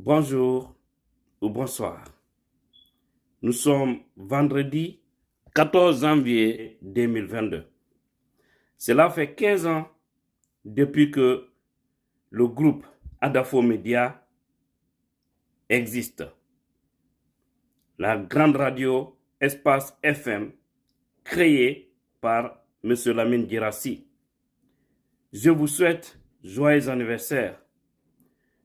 Bonjour ou bonsoir. Nous sommes vendredi 14 janvier 2022. Cela fait 15 ans depuis que le groupe Adafo Média existe. La grande radio Espace FM créée par M. Lamine Guirassy. Je vous souhaite joyeux anniversaire.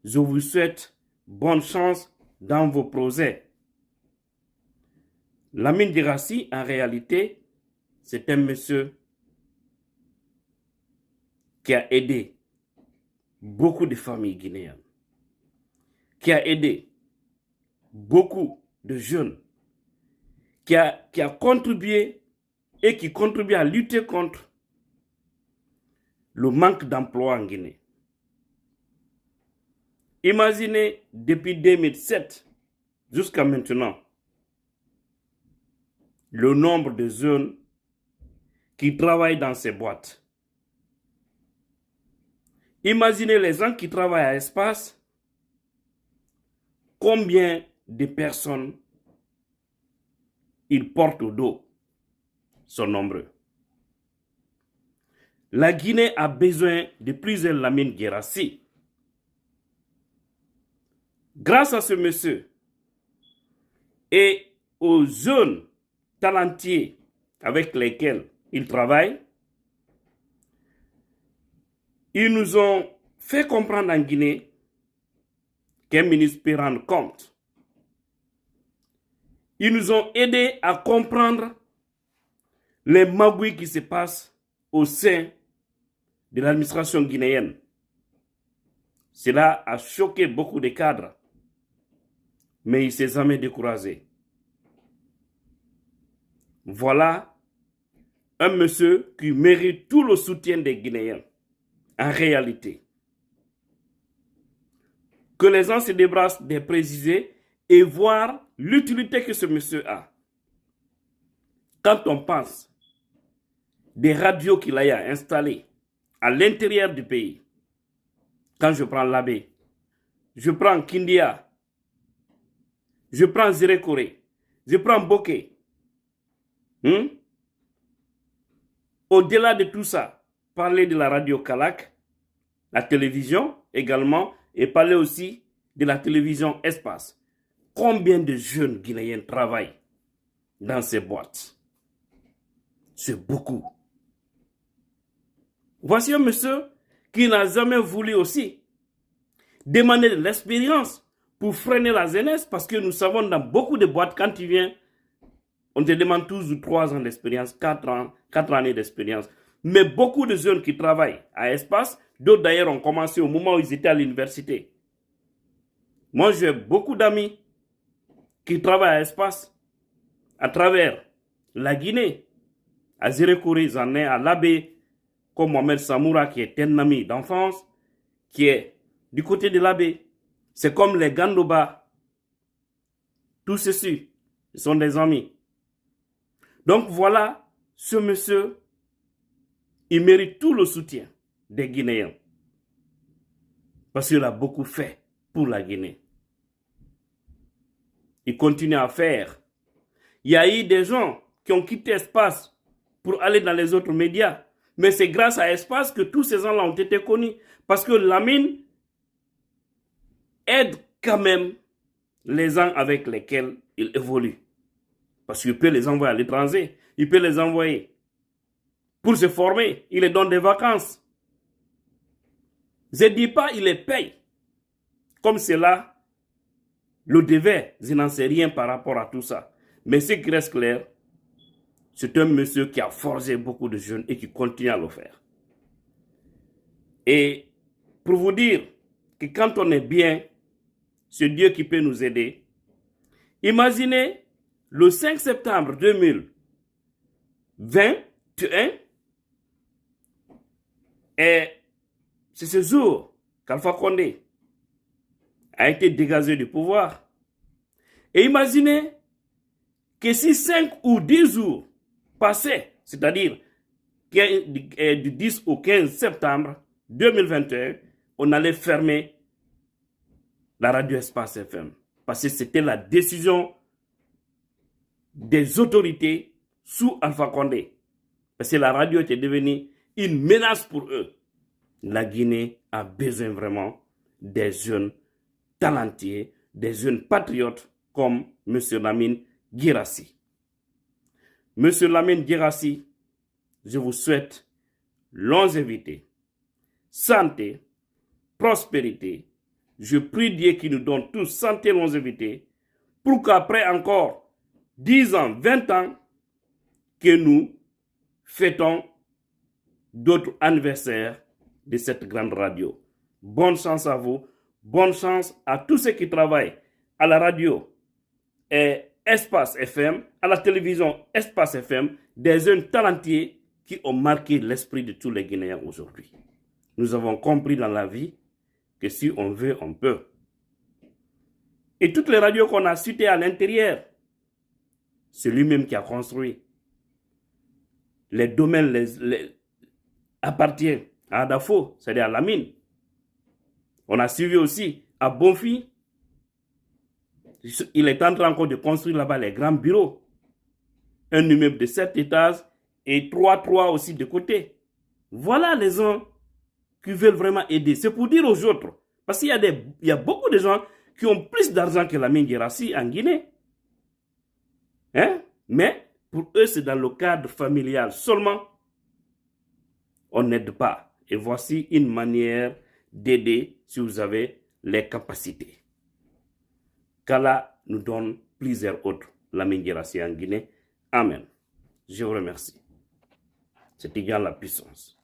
Je vous souhaite bonne chance dans vos projets. Lamine Guirassy, en réalité, c'est un monsieur qui a aidé beaucoup de familles guinéennes, qui a aidé beaucoup de jeunes, qui a contribué et qui contribue à lutter contre le manque d'emploi en Guinée. Imaginez, depuis 2007 jusqu'à maintenant, le nombre de jeunes qui travaillent dans ces boîtes. Imaginez les gens qui travaillent à Espace, combien de personnes ils portent au dos, sont nombreux. La Guinée a besoin de plusieurs Lamine Guirassy. Grâce à ce monsieur et aux jeunes talentueux avec lesquels il travaille, ils nous ont fait comprendre en Guinée qu'un ministre peut rendre compte. Ils nous ont aidés à comprendre les magouilles qui se passent au sein de l'administration guinéenne. Cela a choqué beaucoup de cadres, mais il ne s'est jamais découragé. Voilà un monsieur qui mérite tout le soutien des Guinéens, en réalité. Que les gens se débarrassent des préjugés et voir l'utilité que ce monsieur a. Quand on pense des radios qu'il a installées à l'intérieur du pays, quand je prends Labé, je prends Kindia, je prends Zirekore, je prends Bokeh. Au-delà de tout ça, parler de la radio Kalak, la télévision également, et parler aussi de la télévision Espace. Combien de jeunes Guinéens travaillent dans ces boîtes? C'est beaucoup. Voici un monsieur qui n'a jamais voulu aussi demander de l'expérience pour freiner la jeunesse, parce que nous savons dans beaucoup de boîtes, quand tu viens, on te demande tous 3 ans d'expérience, 4 années d'expérience. Mais beaucoup de jeunes qui travaillent à Espace, d'autres d'ailleurs ont commencé au moment où ils étaient à l'université. Moi, j'ai beaucoup d'amis qui travaillent à Espace à travers la Guinée. À Zirekore, j'en ai à Labé, comme Mohamed Samoura, qui est un ami d'enfance, qui est du côté de Labé. C'est comme les Gandoba. Tous ceux-ci sont des amis. Donc voilà, ce monsieur, il mérite tout le soutien des Guinéens. Parce qu'il a beaucoup fait pour la Guinée. Il continue à faire. Il y a eu des gens qui ont quitté Espace pour aller dans les autres médias. Mais c'est grâce à Espace que tous ces gens-là ont été connus. Parce que Lamine aide quand même les gens avec lesquels il évolue. Parce qu'il peut les envoyer à l'étranger. Il peut les envoyer pour se former. Il les donne des vacances. Je ne dis pas il les paye. Comme cela le devait. Je n'en sais rien par rapport à tout ça. Mais ce qui reste clair, c'est un monsieur qui a forgé beaucoup de jeunes et qui continue à le faire. Et pour vous dire que quand on est bien, c'est Dieu qui peut nous aider. Imaginez le 5 septembre 2021, et c'est ce jour qu'Alpha Condé a été dégagé du pouvoir. Et imaginez que si 5 ou 10 jours passaient, c'est-à-dire du 10 au 15 septembre 2021, on allait fermer la radio Espace FM. Parce que c'était la décision des autorités sous Alpha Condé. Parce que la radio était devenue une menace pour eux. La Guinée a besoin vraiment des jeunes talentueux, des jeunes patriotes comme M. Lamine Guirassy. M. Lamine Guirassy, je vous souhaite longévité, santé, prospérité. Je prie Dieu qui nous donne tous santé et longévité pour qu'après encore 10 ans, 20 ans, que nous fêtons d'autres anniversaires de cette grande radio. Bonne chance à vous, bonne chance à tous ceux qui travaillent à la radio et Espace FM, à la télévision Espace FM, des jeunes talentueux qui ont marqué l'esprit de tous les Guinéens aujourd'hui. Nous avons compris dans la vie que si on veut, on peut. Et toutes les radios qu'on a citées à l'intérieur, c'est lui-même qui a construit. Les domaines appartiennent à Adafo, c'est-à-dire à la mine. On a suivi aussi à Bonfi. Il est en train encore de construire là-bas les grands bureaux. Un immeuble de 7 étages et 3 aussi de côté. Voilà les gens qui veulent vraiment aider. C'est pour dire aux autres. Parce qu'il y a beaucoup de gens qui ont plus d'argent que Lamine Guirassy en Guinée. Hein? Mais pour eux, c'est dans le cadre familial seulement. On n'aide pas. Et voici une manière d'aider si vous avez les capacités. Qu'Allah nous donne plusieurs autres Lamine Guirassy en Guinée. Amen. Je vous remercie. C'est égal la puissance.